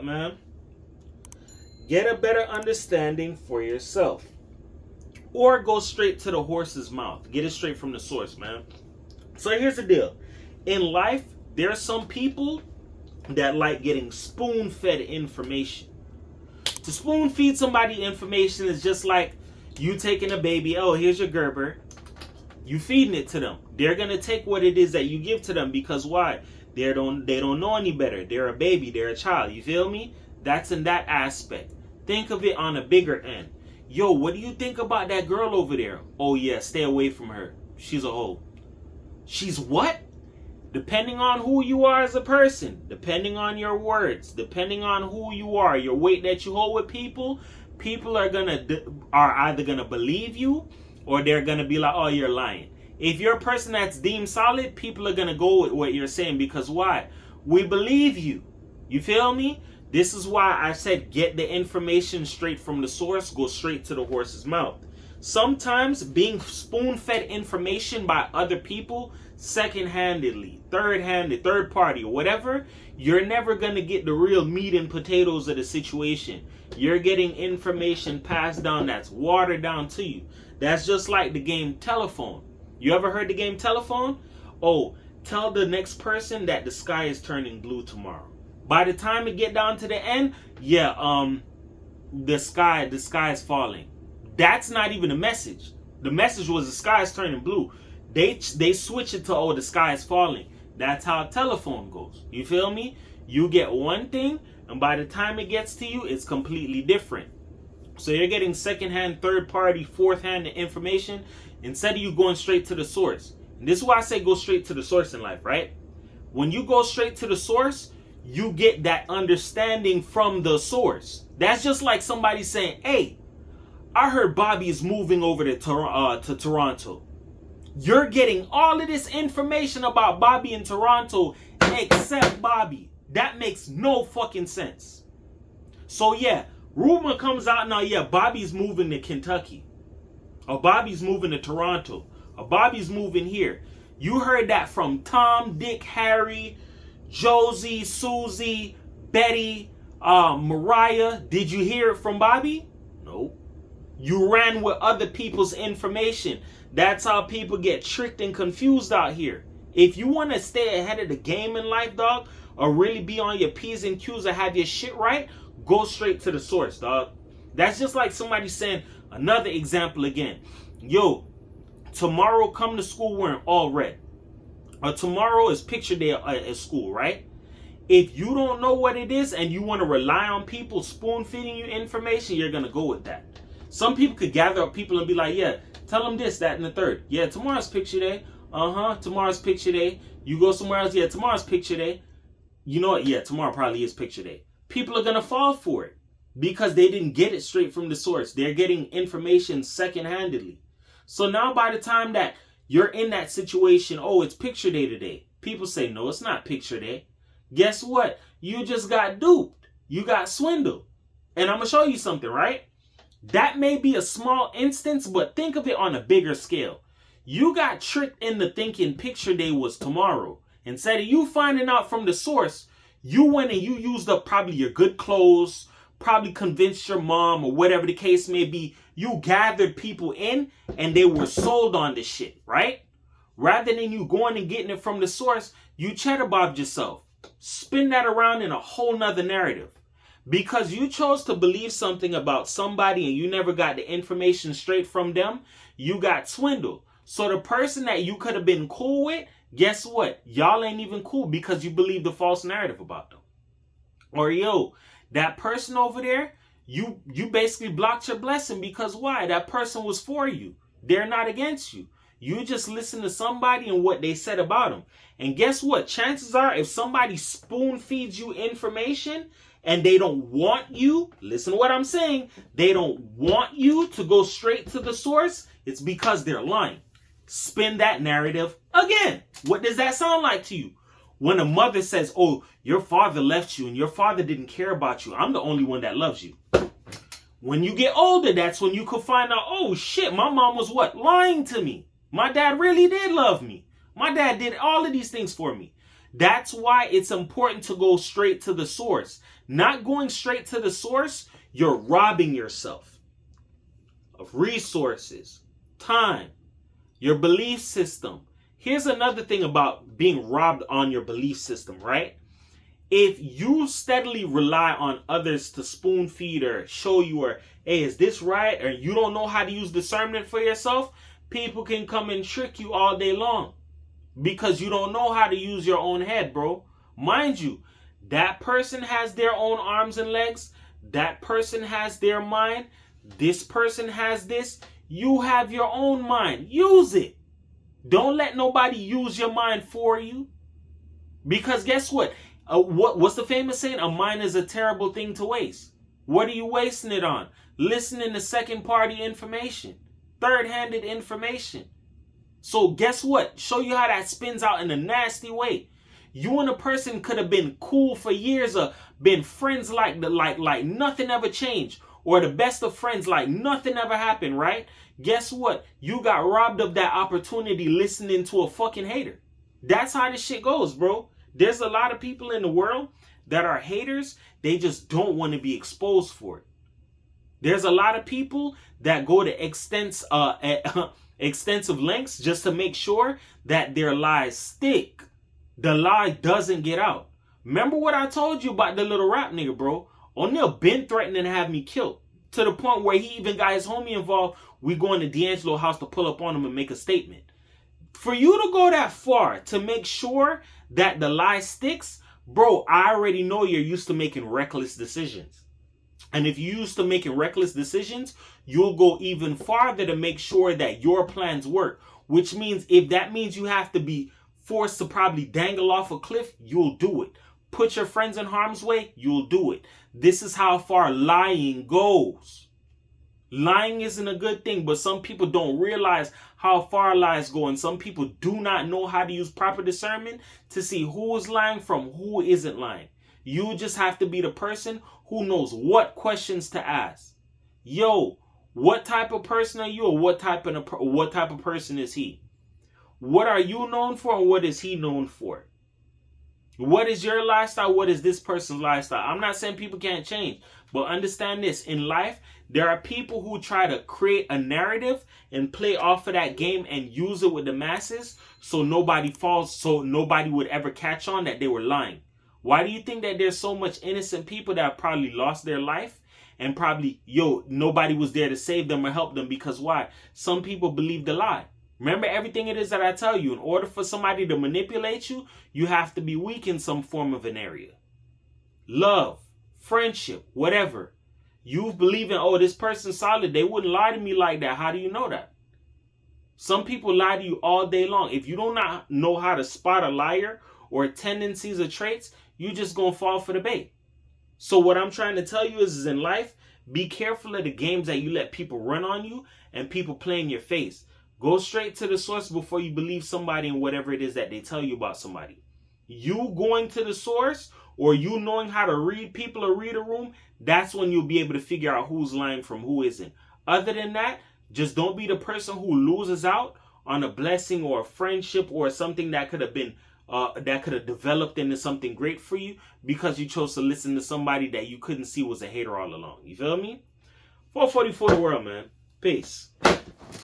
up, man. Get a better understanding for yourself. Or go straight to the horse's mouth. Get it straight from the source, man. So here's the deal. In life, there are some people that like getting spoon-fed information. To spoon-feed somebody information is just like you taking a baby. Oh, here's your Gerber. You feeding it to them. They're going to take what it is that you give to them because why? They don't know any better. They're a baby. They're a child. You feel me? That's in that aspect. Think of it on a bigger end. Yo, what do you think about that girl over there? Oh, yeah, stay away from her. She's a hoe. She's what? Depending on who you are as a person, depending on your words, depending on who you are, your weight that you hold with people are either gonna believe you or they're gonna be like, oh, you're lying. If you're a person that's deemed solid, people are gonna go with what you're saying because why? We believe you. You feel me? This is why I said get the information straight from the source, go straight to the horse's mouth. Sometimes being spoon-fed information by other people, second-handedly, third-handed, third party, or whatever, you're never going to get the real meat and potatoes of the situation. You're getting information passed down that's watered down to you. That's just like the game telephone. You ever heard the game telephone? Oh, tell the next person that the sky is turning blue tomorrow. By the time it get down to the end, the sky is falling. That's not even a message. The message was the sky is turning blue. They switch it to, oh, the sky is falling. That's how a telephone goes. You feel me? You get one thing, and by the time it gets to you, it's completely different. So you're getting second-hand, third-party, fourth-hand information instead of you going straight to the source. And this is why I say go straight to the source in life, right? When you go straight to the source, you get that understanding from the source. That's just like somebody saying, hey, I heard Bobby is moving over to Toronto. You're getting all of this information about Bobby in Toronto except Bobby. That makes no fucking sense. So yeah, rumor comes out now, yeah, Bobby's moving to Kentucky. Or Bobby's moving to Toronto. Or Bobby's moving here. You heard that from Tom, Dick, Harry, Josie, Susie, Betty, Mariah. Did you hear it from Bobby? Nope. You ran with other people's information. That's how people get tricked and confused out here. If you want to stay ahead of the game in life, dog, or really be on your P's and Q's or have your shit right, go straight to the source, dog. That's just like somebody saying, another example again. Yo, tomorrow come to school wearing all red. Or tomorrow is picture day at school, right? If you don't know what it is and you want to rely on people spoon feeding you information, you're going to go with that. Some people could gather up people and be like, yeah, tell them this, that, and the third. Yeah, tomorrow's picture day. Tomorrow's picture day. You go somewhere else. Yeah, tomorrow's picture day. You know what? Yeah, tomorrow probably is picture day. People are going to fall for it because they didn't get it straight from the source. They're getting information second-handedly. So now by the time that you're in that situation, oh, it's picture day today. People say, no, it's not picture day. Guess what? You just got duped. You got swindled. And I'm going to show you something, right? That may be a small instance, but think of it on a bigger scale. You got tricked into thinking picture day was tomorrow. Instead of you finding out from the source, you went and you used up probably your good clothes, probably convinced your mom or whatever the case may be. You gathered people in and they were sold on this shit, right? Rather than you going and getting it from the source, you chatterbobbed yourself. Spin that around in a whole nother narrative. Because you chose to believe something about somebody and you never got the information straight from them, you got swindled. So the person that you could have been cool with, guess what? Y'all ain't even cool because you believe the false narrative about them. Or yo, that person over there, you basically blocked your blessing because why? That person was for you. They're not against you. You just listen to somebody and what they said about them. And guess what? Chances are if somebody spoon feeds you information and they don't want you, listen to what I'm saying, they don't want you to go straight to the source, it's because they're lying. Spin that narrative again. What does that sound like to you? When a mother says, oh, your father left you and your father didn't care about you, I'm the only one that loves you. When you get older, that's when you could find out, oh shit, my mom was what? Lying to me. My dad really did love me. My dad did all of these things for me. That's why it's important to go straight to the source. Not going straight to the source, you're robbing yourself of resources, time, your belief system. Here's another thing about being robbed on your belief system, right? If you steadily rely on others to spoon feed or show you, or hey, is this right? Or you don't know how to use discernment for yourself, people can come and trick you all day long because you don't know how to use your own head, bro. Mind you, that person has their own arms and legs. That person has their mind. This person has this. You have your own mind. Use it. Don't let nobody use your mind for you. Because guess what? What's the famous saying? A mind is a terrible thing to waste. What are you wasting it on? Listening to second-party information, third-handed information. So guess what? Show you how that spins out in a nasty way. You and a person could have been cool for years, or been friends like nothing ever changed, or the best of friends like nothing ever happened, right? Guess what? You got robbed of that opportunity listening to a fucking hater. That's how this shit goes, bro. There's a lot of people in the world that are haters. They just don't want to be exposed for it. There's a lot of people that go to extensive lengths just to make sure that their lies stick. The lie doesn't get out. Remember what I told you about the little rap nigga, bro? O'Neal been threatening to have me killed, to the point where he even got his homie involved. We going to D'Angelo's house to pull up on him and make a statement. For you to go that far to make sure that the lie sticks, bro, I already know you're used to making reckless decisions. And if you're used to making reckless decisions, you'll go even farther to make sure that your plans work. Which means if that means you have to be forced to probably dangle off a cliff, you'll do it. Put your friends in harm's way, you'll do it. This is how far lying goes. Lying isn't a good thing, but some people don't realize how far lies go, and some people do not know how to use proper discernment to see who is lying from who isn't lying. You just have to be the person who knows what questions to ask. Yo, what type of person are you, or what type of person is he? What are you known for, and what is he known for? What is your lifestyle? What is this person's lifestyle? I'm not saying people can't change, but understand this. In life, there are people who try to create a narrative and play off of that game and use it with the masses so nobody falls, so nobody would ever catch on that they were lying. Why do you think that there's so much innocent people that probably lost their life and probably, nobody was there to save them or help them? Because why? Some people believe the lie. Remember everything it is that I tell you. In order for somebody to manipulate you, you have to be weak in some form of an area. Love, friendship, whatever. You believe in, this person's solid. They wouldn't lie to me like that. How do you know that? Some people lie to you all day long. If you do not know how to spot a liar or tendencies or traits, you just gonna fall for the bait. So what I'm trying to tell you is in life, be careful of the games that you let people run on you and people play in your face. Go straight to the source before you believe somebody and whatever it is that they tell you about somebody. You going to the source, or you knowing how to read people or read a room, that's when you'll be able to figure out who's lying from who isn't. Other than that, just don't be the person who loses out on a blessing or a friendship or something that could have been that could have developed into something great for you because you chose to listen to somebody that you couldn't see was a hater all along. You feel me? 444 the world, man. Peace.